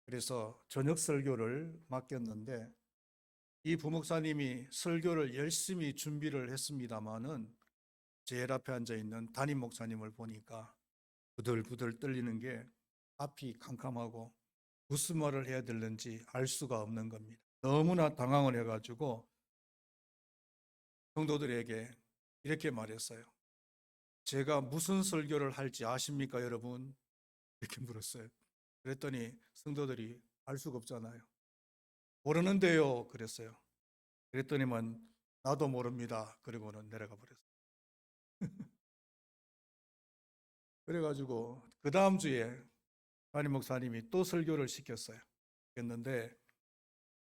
그래서 저녁 설교를 맡겼는데 이 부목사님이 설교를 열심히 준비를 했습니다마는 제일 앞에 앉아 있는 담임 목사님을 보니까 부들부들 떨리는 게 앞이 캄캄하고 무슨 말을 해야 되는지 알 수가 없는 겁니다. 너무나 당황을 해가지고 성도들에게 이렇게 말했어요. 제가 무슨 설교를 할지 아십니까, 여러분? 이렇게 물었어요. 그랬더니 성도들이 알 수가 없잖아요. 모르는데요, 그랬어요. 그랬더니만 나도 모릅니다. 그리고는 내려가 버렸어요. 그래가지고 그 다음 주에 담임 목사님이 또 설교를 시켰어요. 했는데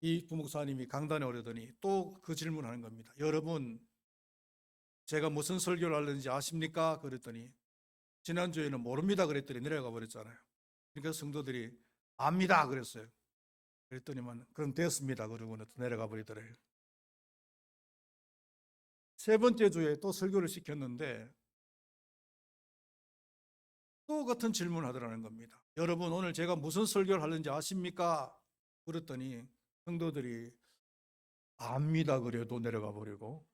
이 부목사님이 강단에 오르더니 또 그 질문하는 겁니다. 여러분, 제가 무슨 설교를 하는지 아십니까? 그랬더니 지난주에는 모릅니다. 그랬더니 내려가 버렸잖아요. 그러니까 성도들이 압니다. 그랬어요. 그랬더니만 그럼 됐습니다. 그러고는 내려가 버리더래요. 세 번째 주에 또 설교를 시켰는데 또 같은 질문을 하더라는 겁니다. 여러분, 오늘 제가 무슨 설교를 하는지 아십니까? 그랬더니 성도들이 압니다. 그래도 내려가 버리고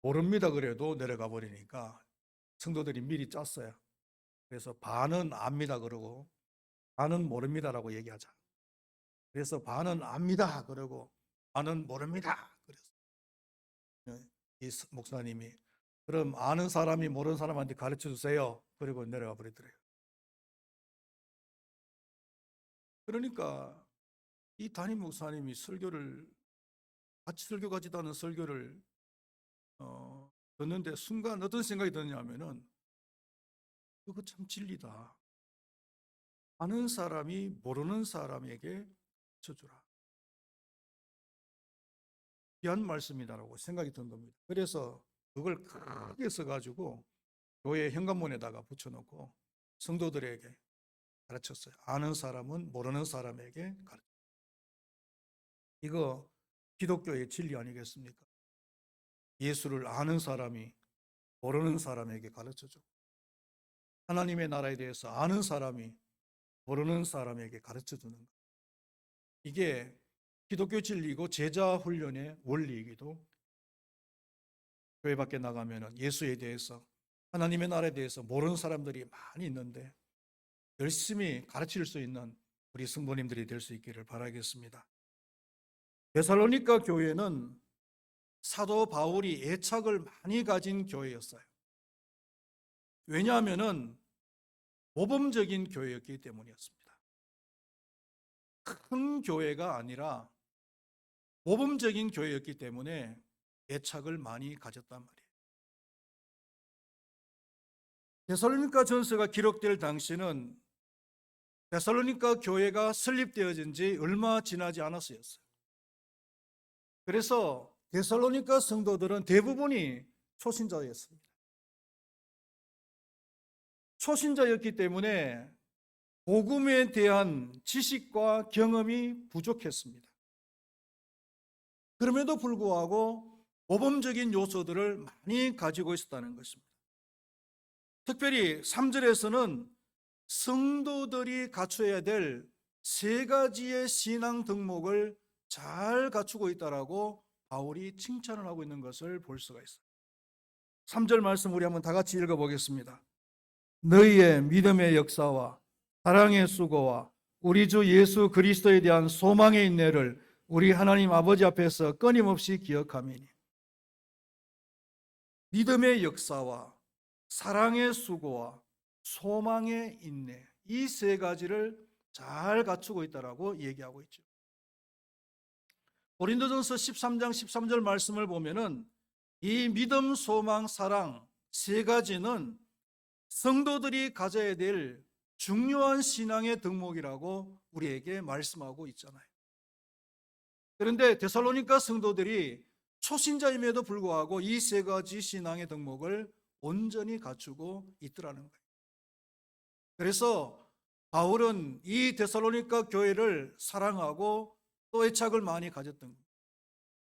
모릅니다. 그래도 내려가 버리니까 성도들이 미리 짰어요. 그래서 반은 압니다. 그러고 반은 모릅니다라고 얘기하자. 그래서 반은 압니다. 그러고 반은 모릅니다. 그래서 이 목사님이 그럼 아는 사람이 모르는 사람한테 가르쳐 주세요. 그리고 내려가 버리더래요. 그러니까 이 담임 목사님이 설교를 같이 설교 같지도 않은 설교를 듣는데 순간 어떤 생각이 드냐면은 그거 참 진리다. 아는 사람이 모르는 사람에게 쳐주라. 귀한 말씀이다라고 생각이 든 겁니다. 그래서 그걸 크게 써가지고 교회 현관문에다가 붙여놓고 성도들에게 가르쳤어요. 아는 사람은 모르는 사람에게 가르쳐. 이거 기독교의 진리 아니겠습니까? 예수를 아는 사람이 모르는 사람에게 가르쳐주고 하나님의 나라에 대해서 아는 사람이 모르는 사람에게 가르쳐주는 것. 이게 기독교 진리고 제자 훈련의 원리이기도 교회 밖에 나가면 예수에 대해서 하나님의 나라에 대해서 모르는 사람들이 많이 있는데 열심히 가르칠 수 있는 우리 성도님들이 될 수 있기를 바라겠습니다. 데살로니가 교회는 사도 바울이 애착을 많이 가진 교회였어요. 왜냐하면 모범적인 교회였기 때문이었습니다. 큰 교회가 아니라 모범적인 교회였기 때문에 애착을 많이 가졌단 말이에요. 데살로니가 전서가 기록될 당시는 데살로니가 교회가 설립되어진 지 얼마 지나지 않았어요. 그래서 데살로니가 성도들은 대부분이 초신자였습니다. 초신자였기 때문에 복음에 대한 지식과 경험이 부족했습니다. 그럼에도 불구하고 모범적인 요소들을 많이 가지고 있었다는 것입니다. 특별히 3절에서는 성도들이 갖춰야 될 세 가지의 신앙 덕목을 잘 갖추고 있다라고 바울이 칭찬을 하고 있는 것을 볼 수가 있어요. 3절 말씀 우리 한번 다 같이 읽어보겠습니다. 너희의 믿음의 역사와 사랑의 수고와 우리 주 예수 그리스도에 대한 소망의 인내를 우리 하나님 아버지 앞에서 끊임없이 기억하미니. 믿음의 역사와 사랑의 수고와 소망의 인내, 이 세 가지를 잘 갖추고 있다라고 얘기하고 있죠. 고린도전서 13장 13절 말씀을 보면은 이 믿음, 소망, 사랑 세 가지는 성도들이 가져야 될 중요한 신앙의 덕목이라고 우리에게 말씀하고 있잖아요. 그런데 데살로니가 성도들이 초신자임에도 불구하고 이 세 가지 신앙의 덕목을 온전히 갖추고 있더라는 거예요. 그래서 바울은 이 데살로니가 교회를 사랑하고 또 애착을 많이 가졌던 겁니다.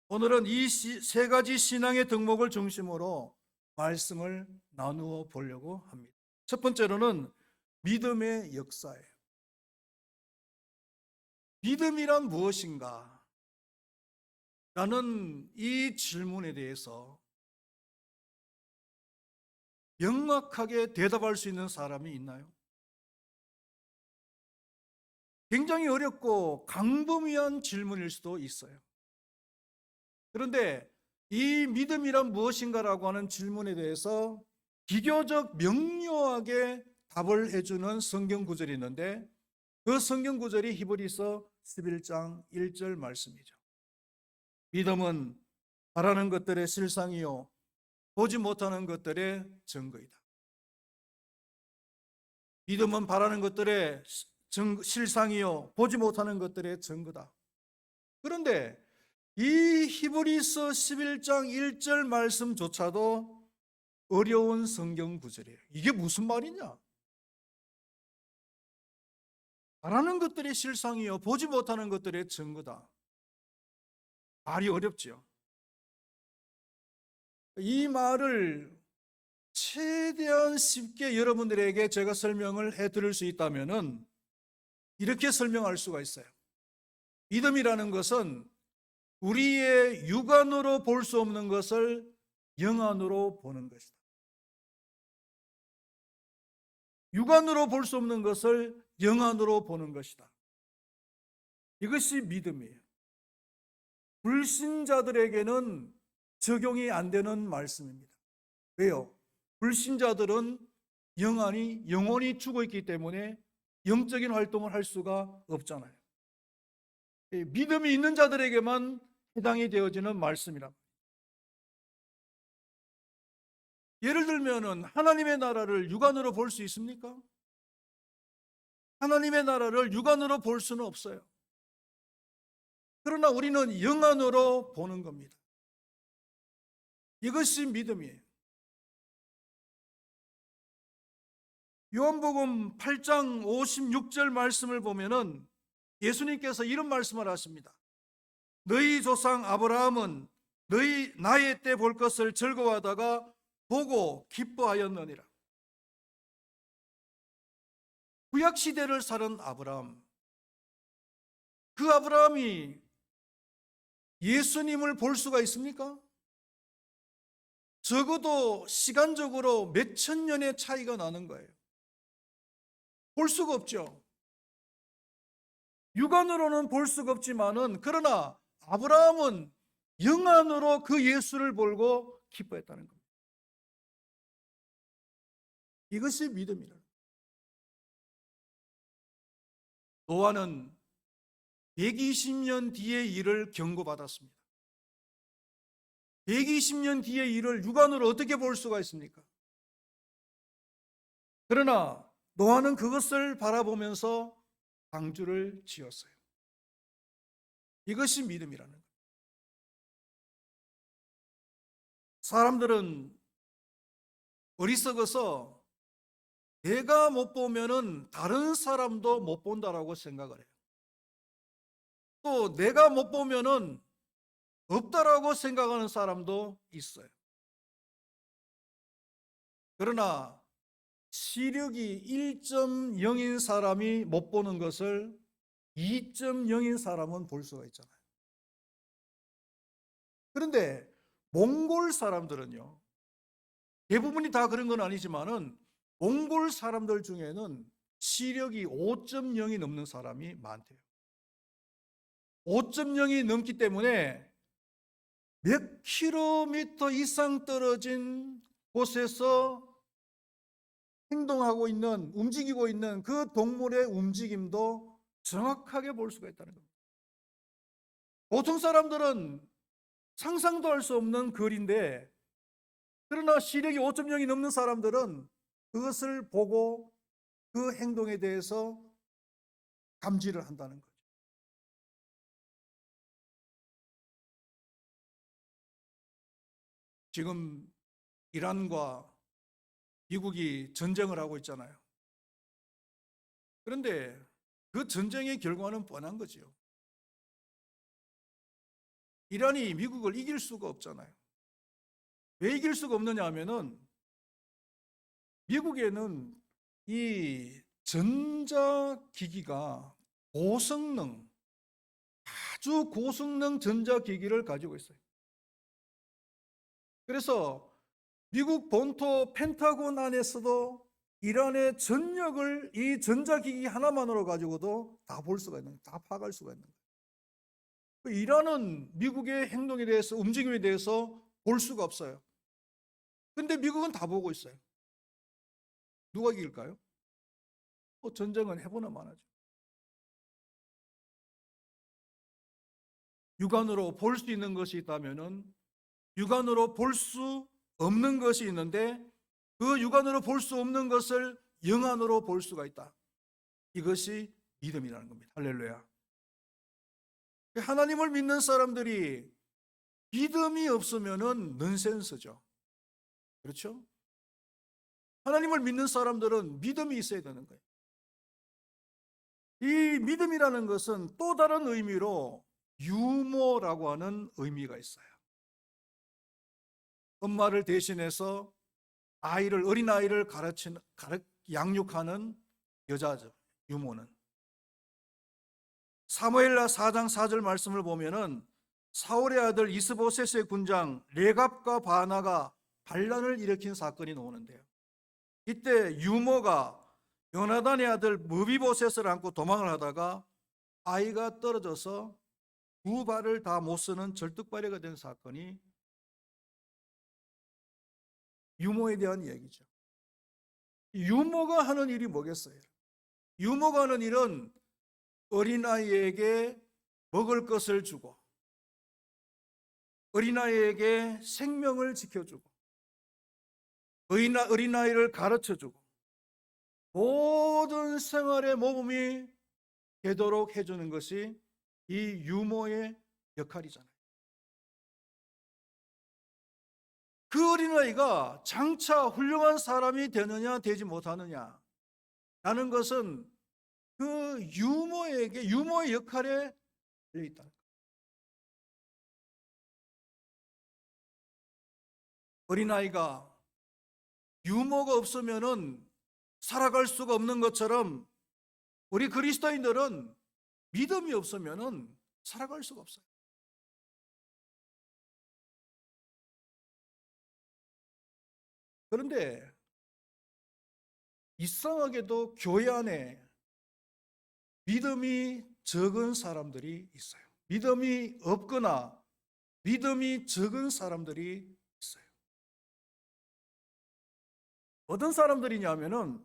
오늘은 이 세 가지 신앙의 덕목을 중심으로 말씀을 나누어 보려고 합니다. 첫 번째로는 믿음의 역사예요. 믿음이란 무엇인가? 라는 이 질문에 대해서 명확하게 대답할 수 있는 사람이 있나요? 굉장히 어렵고 강범위한 질문일 수도 있어요. 그런데 이 믿음이란 무엇인가라고 하는 질문에 대해서 비교적 명료하게 답을 해주는 성경 구절이 있는데, 그 성경 구절이 히브리서 11장 1절 말씀이죠. 믿음은 바라는 것들의 실상이요 보지 못하는 것들의 증거이다. 믿음은 바라는 것들의 실상이요 보지 못하는 것들의 증거다. 그런데 이 히브리서 11장 1절 말씀조차도 어려운 성경 구절이에요. 이게 무슨 말이냐? 바라는 것들의 실상이요 보지 못하는 것들의 증거다. 말이 어렵지요. 이 말을 최대한 쉽게 여러분들에게 제가 설명을 해드릴 수 있다면 이렇게 설명할 수가 있어요. 믿음이라는 것은 우리의 육안으로 볼 수 없는 것을 영안으로 보는 것이다. 육안으로 볼 수 없는 것을 영안으로 보는 것이다. 이것이 믿음이에요. 불신자들에게는 적용이 안 되는 말씀입니다. 왜요? 불신자들은 영혼이 죽어 있기 때문에 영적인 활동을 할 수가 없잖아요. 믿음이 있는 자들에게만 해당이 되어지는 말씀이라. 예를 들면은 하나님의 나라를 육안으로 볼 수 있습니까? 하나님의 나라를 육안으로 볼 수는 없어요. 그러나 우리는 영안으로 보는 겁니다. 이것이 믿음이에요. 요한복음 8장 56절 말씀을 보면은 예수님께서 이런 말씀을 하십니다. 너희 조상 아브라함은 나의 때 볼 것을 즐거워하다가 보고 기뻐하였느니라. 구약 시대를 살은 아브라함, 그 아브라함이 예수님을 볼 수가 있습니까? 적어도 시간적으로 몇천 년의 차이가 나는 거예요. 볼 수가 없죠. 육안으로는 볼 수가 없지만은, 그러나 아브라함은 영안으로 그 예수를 보고 기뻐했다는 겁니다. 이것이 믿음이라. 노아는 120년 뒤의 일을 경고받았습니다. 120년 뒤의 일을 육안으로 어떻게 볼 수가 있습니까? 그러나 노아는 그것을 바라보면서 방주를 지었어요. 이것이 믿음이라는 거예요. 사람들은 어리석어서 내가 못 보면은 다른 사람도 못 본다라고 생각을 해요. 또 내가 못 보면은 없다라고 생각하는 사람도 있어요. 그러나 시력이 1.0인 사람이 못 보는 것을 2.0인 사람은 볼 수가 있잖아요. 그런데 몽골 사람들은요, 대부분이 다 그런 건 아니지만은 몽골 사람들 중에는 시력이 5.0이 넘는 사람이 많대요. 5.0이 넘기 때문에 몇 킬로미터 이상 떨어진 곳에서 행동하고 있는, 움직이고 있는 그 동물의 움직임도 정확하게 볼 수가 있다는 겁니다. 보통 사람들은 상상도 할 수 없는 거리인데, 그러나 시력이 5.0이 넘는 사람들은 그것을 보고 그 행동에 대해서 감지를 한다는 거죠. 지금 이란과 미국이 전쟁을 하고 있잖아요. 그런데 그 전쟁의 결과는 뻔한 거죠. 이란이 미국을 이길 수가 없잖아요. 왜 이길 수가 없느냐 하면은 미국에는 이 전자기기가 고성능, 아주 고성능 전자기기를 가지고 있어요. 그래서 미국 본토 펜타곤 안에서도 이란의 전력을 이 전자기기 하나만으로 가지고도 다 볼 수가 있는 거예요. 다 파악할 수가 있는 거예요. 이란은 미국의 행동에 대해서, 움직임에 대해서 볼 수가 없어요. 근데 미국은 다 보고 있어요. 누가 이길까요? 전쟁은 해보나 마나죠. 육안으로 볼 수 있는 것이 있다면은 육안으로 볼 수 없는 것이 있는데, 그 육안으로 볼 수 없는 것을 영안으로 볼 수가 있다. 이것이 믿음이라는 겁니다. 할렐루야. 하나님을 믿는 사람들이 믿음이 없으면은 넌센스죠. 그렇죠? 하나님을 믿는 사람들은 믿음이 있어야 되는 거예요. 이 믿음이라는 것은 또 다른 의미로 유모라고 하는 의미가 있어요. 엄마를 대신해서 어린아이를 양육하는 여자죠. 유모는. 사무엘하 4장 4절 말씀을 보면은 사울의 아들 이스보셋의 군장 레갑과 바나가 반란을 일으킨 사건이 나오는데요. 이때 유모가 요나단의 아들 무비보셋을 안고 도망을 하다가 아이가 떨어져서 두 발을 다 못 쓰는 절뚝발이가 된 사건이 유모에 대한 얘기죠. 유모가 하는 일이 뭐겠어요? 유모가 하는 일은 어린아이에게 먹을 것을 주고, 어린아이에게 생명을 지켜주고, 어린아이를 가르쳐주고, 모든 생활의 모범이 되도록 해주는 것이 이 유모의 역할이잖아요. 그 어린아이가 장차 훌륭한 사람이 되느냐 되지 못하느냐 라는 것은 그 유모의 역할에 달려있다. 어린아이가 유모가 없으면은 살아갈 수가 없는 것처럼 우리 그리스도인들은 믿음이 없으면은 살아갈 수가 없어요. 그런데 이상하게도 교회 안에 믿음이 적은 사람들이 있어요. 믿음이 없거나 믿음이 적은 사람들이 있어요. 어떤 사람들이냐면은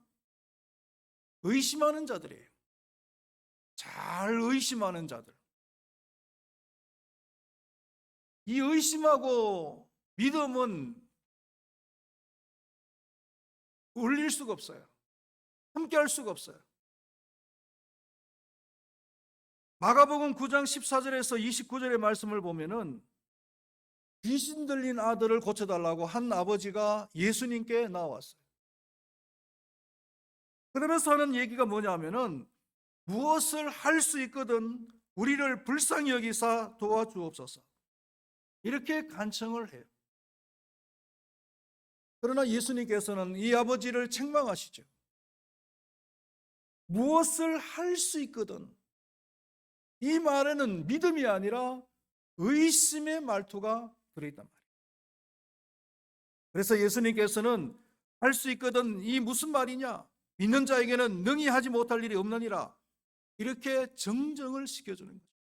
의심하는 자들이에요. 잘 의심하는 자들. 이 의심하고 믿음은 올릴 수가 없어요. 함께 할 수가 없어요. 마가복음 9장 14절에서 29절의 말씀을 보면은 귀신 들린 아들을 고쳐달라고 한 아버지가 예수님께 나왔어요. 그러면서 하는 얘기가 뭐냐면은 무엇을 할 수 있거든 우리를 불쌍히 여기사 도와주옵소서, 이렇게 간청을 해요. 그러나 예수님께서는 이 아버지를 책망하시죠. 무엇을 할 수 있거든, 이 말에는 믿음이 아니라 의심의 말투가 들어있단 말이에요. 그래서 예수님께서는 할 수 있거든 이 무슨 말이냐, 믿는 자에게는 능히 하지 못할 일이 없느니라, 이렇게 정정을 시켜주는 거죠.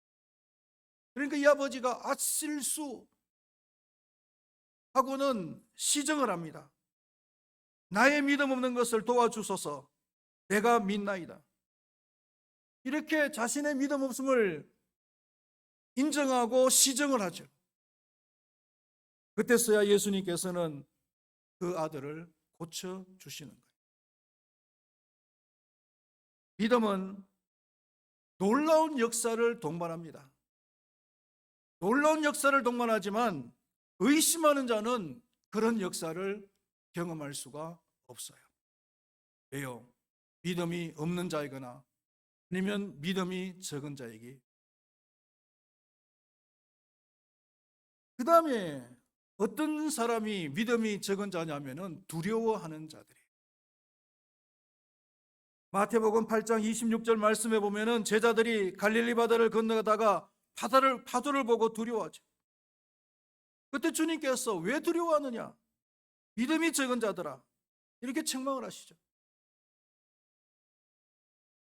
그러니까 이 아버지가 실수 하고는 시정을 합니다. 나의 믿음 없는 것을 도와주소서, 내가 믿나이다. 이렇게 자신의 믿음 없음을 인정하고 시정을 하죠. 그때서야 예수님께서는 그 아들을 고쳐주시는 거예요. 믿음은 놀라운 역사를 동반합니다. 놀라운 역사를 동반하지만 의심하는 자는 그런 역사를 경험할 수가 없어요. 왜요? 믿음이 없는 자이거나 아니면 믿음이 적은 자이기. 그 다음에 어떤 사람이 믿음이 적은 자냐면은 두려워하는 자들이에요. 마태복음 8장 26절 말씀에 보면은 제자들이 갈릴리 바다를 건너가다가 파도를 보고 두려워하죠. 그때 주님께서 왜 두려워하느냐? 믿음이 적은 자들아. 이렇게 책망을 하시죠.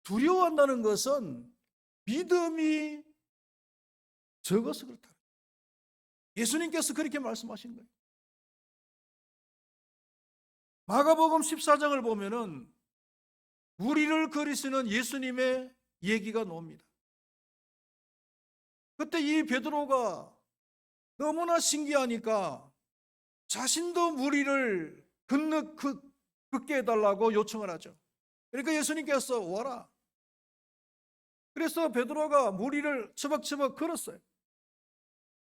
두려워한다는 것은 믿음이 적어서 그렇다. 예수님께서 그렇게 말씀하신 거예요. 마가복음 14장을 보면은 우리를 그리시는 예수님의 얘기가 나옵니다. 그때 이 베드로가 너무나 신기하니까 자신도 무리를 걷게 해달라고 요청을 하죠. 그러니까 예수님께서 와라. 그래서 베드로가 무리를 처벅처벅 걸었어요.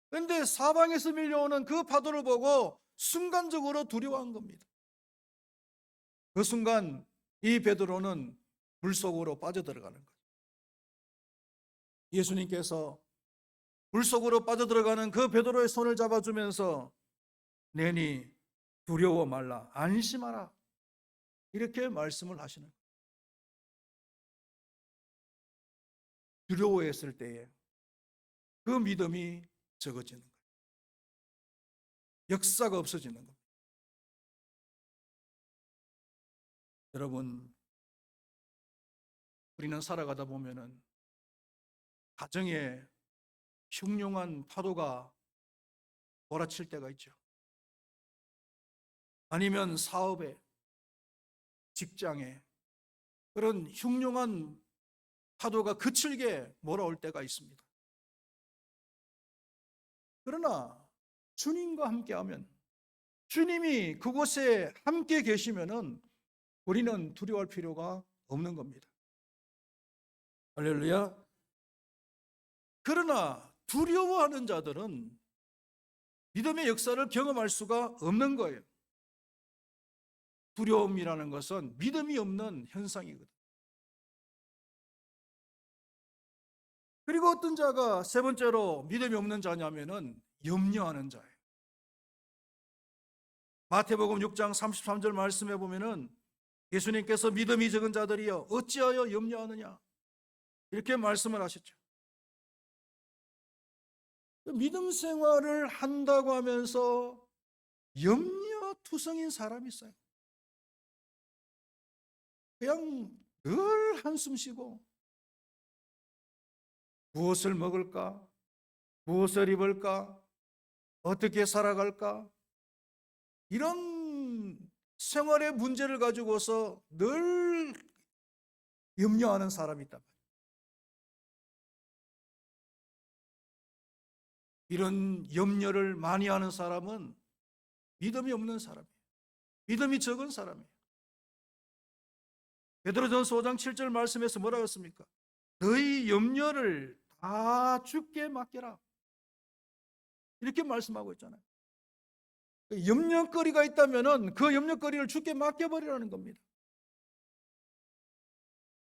그런데 사방에서 밀려오는 그 파도를 보고 순간적으로 두려워한 겁니다. 그 순간 이 베드로는 물속으로 빠져들어가는 거죠. 예수님께서 물속으로 빠져들어가는 그 베드로의 손을 잡아주면서 내니 두려워 말라, 안심하라, 이렇게 말씀을 하시는 거예요. 두려워했을 때에 그 믿음이 적어지는 거예요. 역사가 없어지는 겁니다. 여러분, 우리는 살아가다 보면은 가정에 흉흉한 파도가 몰아칠 때가 있죠. 아니면 사업에, 직장에 그런 흉흉한 파도가 거칠게 몰아올 때가 있습니다. 그러나 주님과 함께하면, 주님이 그곳에 함께 계시면은 우리는 두려워할 필요가 없는 겁니다. 할렐루야. 그러나 두려워하는 자들은 믿음의 역사를 경험할 수가 없는 거예요. 두려움이라는 것은 믿음이 없는 현상이거든. 그리고 어떤 자가 세 번째로 믿음이 없는 자냐면은 염려하는 자예요. 마태복음 6장 33절 말씀해 보면은 예수님께서 믿음이 적은 자들이여 어찌하여 염려하느냐, 이렇게 말씀을 하셨죠. 믿음 생활을 한다고 하면서 염려투성인 사람이 있어요. 그냥 늘 한숨 쉬고 무엇을 먹을까? 무엇을 입을까? 어떻게 살아갈까? 이런 생활의 문제를 가지고서 늘 염려하는 사람이 있단 말이에요. 이런 염려를 많이 하는 사람은 믿음이 없는 사람이에요. 믿음이 적은 사람이에요. 베드로전서 5장 7절 말씀에서 뭐라고 했습니까? 너희 염려를 다 주께 맡겨라, 이렇게 말씀하고 있잖아요. 염려거리가 있다면 그 염려거리를 주께 맡겨버리라는 겁니다.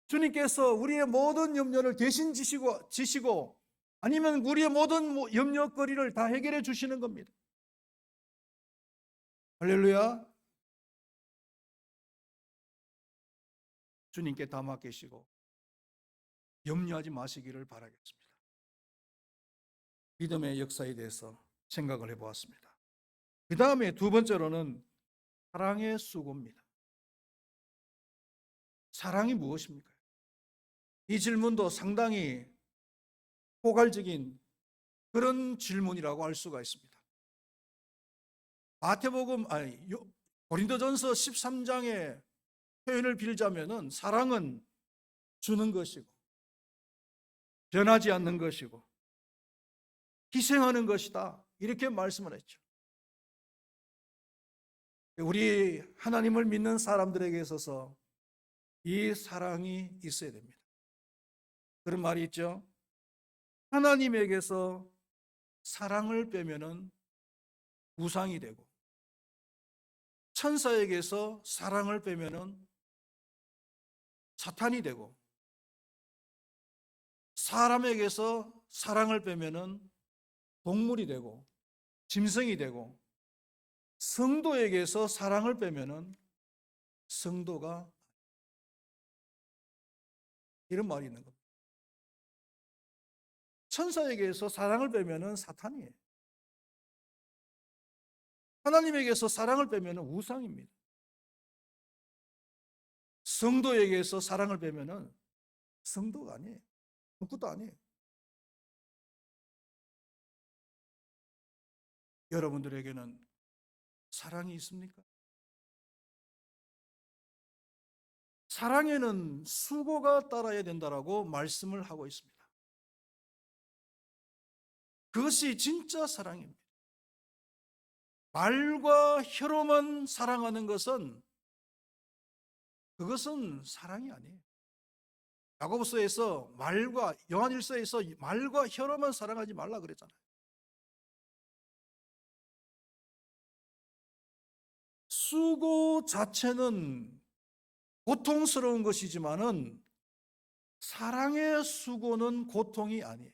주님께서 우리의 모든 염려를 대신 지시고 아니면 우리의 모든 염려거리를 다 해결해 주시는 겁니다. 할렐루야. 주님께 다 맡기시고 염려하지 마시기를 바라겠습니다. 믿음의 역사에 대해서 생각을 해보았습니다. 그 다음에 두 번째로는 사랑의 수고입니다. 사랑이 무엇입니까? 이 질문도 상당히 포괄적인 그런 질문이라고 할 수가 있습니다. 고린도전서 13장의 표현을 빌자면은 사랑은 주는 것이고 변하지 않는 것이고 희생하는 것이다, 이렇게 말씀을 했죠. 우리 하나님을 믿는 사람들에게 있어서 이 사랑이 있어야 됩니다. 그런 말이 있죠. 하나님에게서 사랑을 빼면은 우상이 되고 천사에게서 사랑을 빼면은 사탄이 되고 사람에게서 사랑을 빼면은 동물이 되고 짐승이 되고 성도에게서 사랑을 빼면은 성도가, 이런 말이 있는 겁니다. 천사에게서 사랑을 빼면은 사탄이에요. 하나님에게서 사랑을 빼면은 우상입니다. 성도에게서 사랑을 빼면은 성도가 아니에요. 아무것도 아니에요. 여러분들에게는 사랑이 있습니까? 사랑에는 수고가 따라야 된다라고 말씀을 하고 있습니다. 그것이 진짜 사랑입니다. 말과 혀로만 사랑하는 것은 그것은 사랑이 아니에요. 야고보서에서 요한일서에서 말과 혀로만 사랑하지 말라 그랬잖아요. 수고 자체는 고통스러운 것이지만은 사랑의 수고는 고통이 아니에요.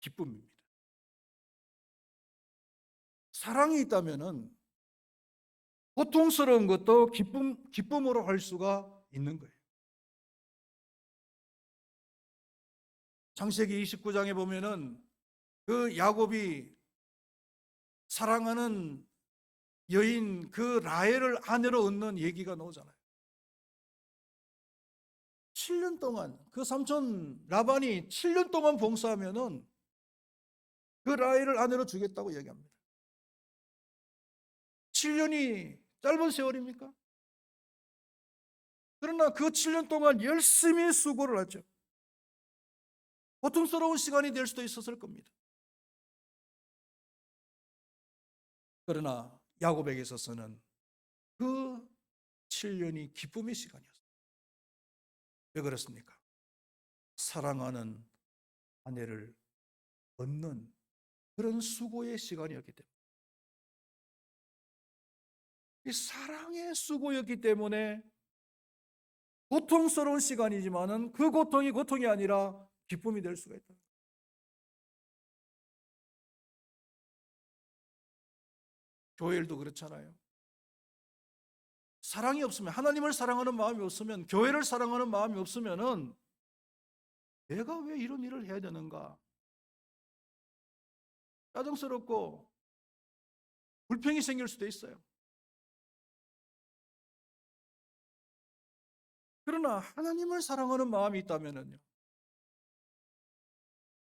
기쁨입니다. 사랑이 있다면은 고통스러운 것도 기쁨으로 할 수가 있는 거예요. 창세기 29장에 보면은 그 야곱이 사랑하는 여인 그 라헬을 아내로 얻는 얘기가 나오잖아요. 7년 동안 그 삼촌 라반이 7년 동안 봉사하면은 그 라헬을 아내로 주겠다고 얘기합니다. 7년이 짧은 세월입니까? 그러나 그 7년 동안 열심히 수고를 하죠. 고통스러운 시간이 될 수도 있었을 겁니다. 그러나 야곱에게 있어서는 그 7년이 기쁨의 시간이었어요. 왜 그렇습니까? 사랑하는 아내를 얻는 그런 수고의 시간이었기 때문에, 이 사랑의 수고였기 때문에 고통스러운 시간이지만은 그 고통이 고통이 아니라 기쁨이 될 수가 있다. 교회 일도 그렇잖아요. 사랑이 없으면, 하나님을 사랑하는 마음이 없으면, 교회를 사랑하는 마음이 없으면은 내가 왜 이런 일을 해야 되는가? 짜증스럽고 불평이 생길 수도 있어요. 그러나 하나님을 사랑하는 마음이 있다면은요,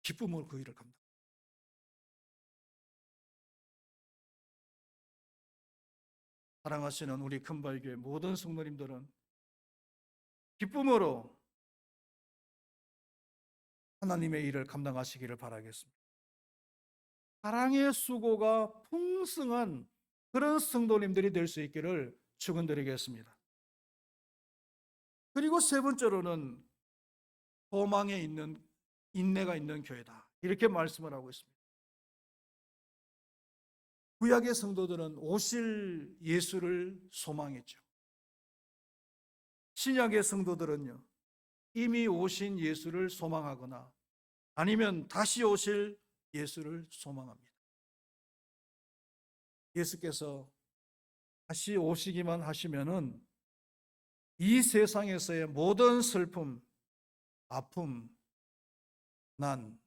기쁨으로 그 일을 감당. 사랑하시는 우리 큰발교회 모든 성도님들은 기쁨으로 하나님의 일을 감당하시기를 바라겠습니다. 사랑의 수고가 풍성한 그런 성도님들이 될 수 있기를 축원드리겠습니다. 그리고 세 번째로는 소망에 있는 인내가 있는 교회다, 이렇게 말씀을 하고 있습니다. 구약의 성도들은 오실 예수를 소망했죠. 신약의 성도들은요, 이미 오신 예수를 소망하거나 아니면 다시 오실 예수를 소망합니다. 예수께서 다시 오시기만 하시면은 이 세상에서의 모든 슬픔, 아픔, 난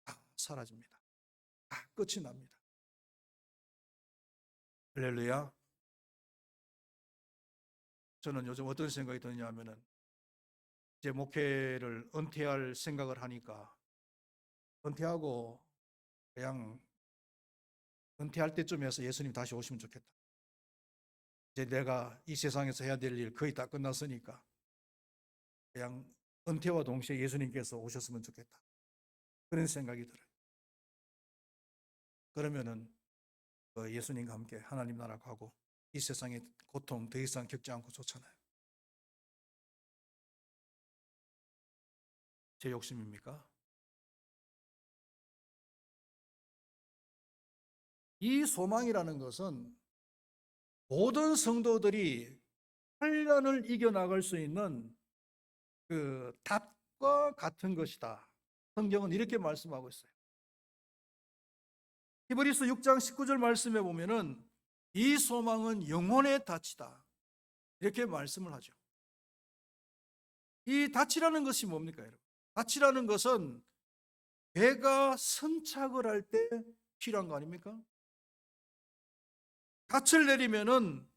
다 사라집니다. 다 끝이 납니다. 할렐루야. 저는 요즘 어떤 생각이 드냐 하면은 제 목회를 은퇴할 생각을 하니까 은퇴하고 그냥 은퇴할 때쯤에서 예수님 다시 오시면 좋겠다. 이제 내가 이 세상에서 해야 될 일 거의 다 끝났으니까 그냥 은퇴와 동시에 예수님께서 오셨으면 좋겠다, 그런 생각이 들어요. 그러면은 예수님과 함께 하나님 나라 가고 이 세상의 고통 더 이상 겪지 않고 좋잖아요. 제 욕심입니까? 이 소망이라는 것은 모든 성도들이 환난을 이겨나갈 수 있는 그 닷과 같은 것이다. 성경은 이렇게 말씀하고 있어요. 히브리서 6장 19절 말씀에 보면은 이 소망은 영혼의 닻이다, 이렇게 말씀을 하죠. 이 닻이라는 것이 뭡니까, 여러분? 닻이라는 것은 배가 선착을 할 때 필요한 거 아닙니까? 닻을 내리면은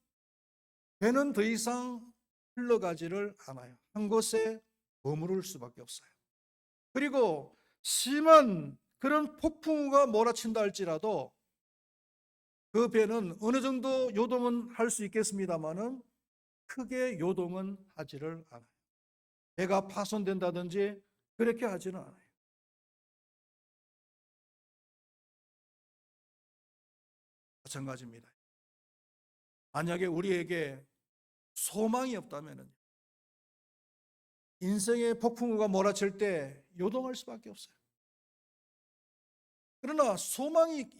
배는 더 이상 흘러가지를 않아요. 한 곳에 머무를 수밖에 없어요. 그리고 심한 그런 폭풍우가 몰아친다 할지라도 그 배는 어느 정도 요동은 할 수 있겠습니다만은 크게 요동은 하지를 않아요. 배가 파손된다든지 그렇게 하지는 않아요. 마찬가지입니다. 만약에 우리에게 소망이 없다면 인생의 폭풍우가 몰아칠 때 요동할 수밖에 없어요. 그러나 소망이 있다.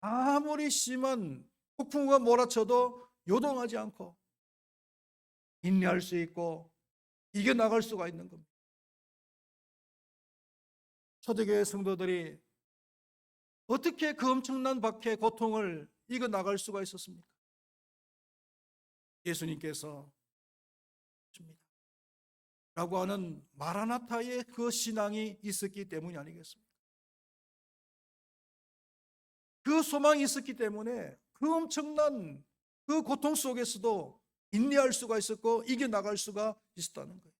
아무리 심한 폭풍우가 몰아쳐도 요동하지 않고 인내할 수 있고 이겨나갈 수가 있는 겁니다. 초대교회 성도들이 어떻게 그 엄청난 박해 고통을 이겨나갈 수가 있었습니까? 예수님께서 줍니다. 라고 하는 마라나타의 그 신앙이 있었기 때문이 아니겠습니까? 그 소망이 있었기 때문에 그 엄청난 그 고통 속에서도 인내할 수가 있었고 이겨나갈 수가 있었다는 거예요.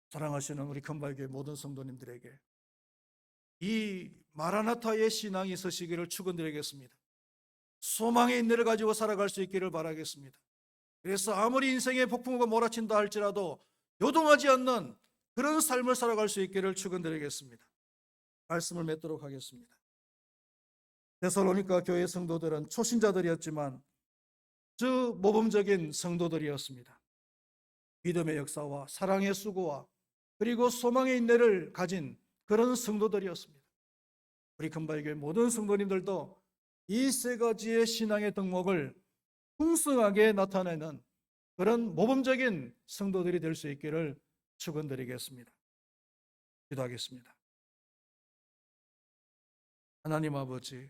사랑하시는 우리 큰발교회 모든 성도님들에게 이 마라나타의 신앙이 있으시기를 축원드리겠습니다. 소망의 인내를 가지고 살아갈 수 있기를 바라겠습니다. 그래서 아무리 인생의 폭풍우가 몰아친다 할지라도 요동하지 않는 그런 삶을 살아갈 수 있기를 축원드리겠습니다. 말씀을 맺도록 하겠습니다. 데살로니가 교회 성도들은 초신자들이었지만 저 모범적인 성도들이었습니다. 믿음의 역사와 사랑의 수고와 그리고 소망의 인내를 가진 그런 성도들이었습니다. 우리 금발교회 모든 성도님들도 이 세 가지의 신앙의 덕목을 풍성하게 나타내는 그런 모범적인 성도들이 될 수 있기를 축원드리겠습니다. 기도하겠습니다. 하나님 아버지,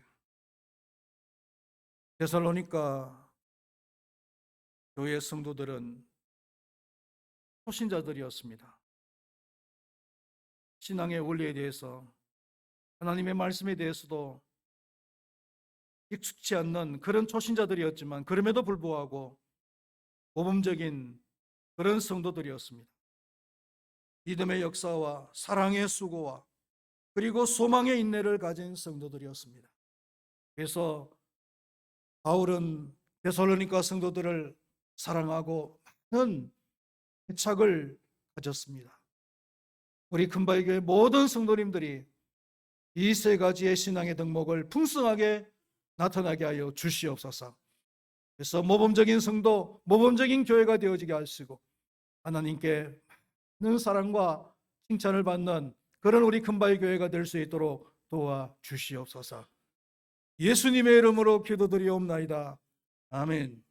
데살로니가 교회 성도들은 초신자들이었습니다. 신앙의 원리에 대해서 하나님의 말씀에 대해서도 익숙치 않는 그런 초신자들이었지만 그럼에도 불구하고 모범적인 그런 성도들이었습니다. 믿음의 역사와 사랑의 수고와 그리고 소망의 인내를 가진 성도들이었습니다. 그래서 바울은 데살로니가 성도들을 사랑하고 많은 애착을 가졌습니다. 우리 금바위교회 모든 성도님들이 이 세 가지의 신앙의 덕목을 풍성하게 나타나게 하여 주시옵소서. 그래서 모범적인 성도, 모범적인 교회가 되어지게 하시고 하나님께 많은 사랑과 칭찬을 받는 그런 우리 금바위교회가 될 수 있도록 도와주시옵소서. 예수님의 이름으로 기도드리옵나이다. 아멘.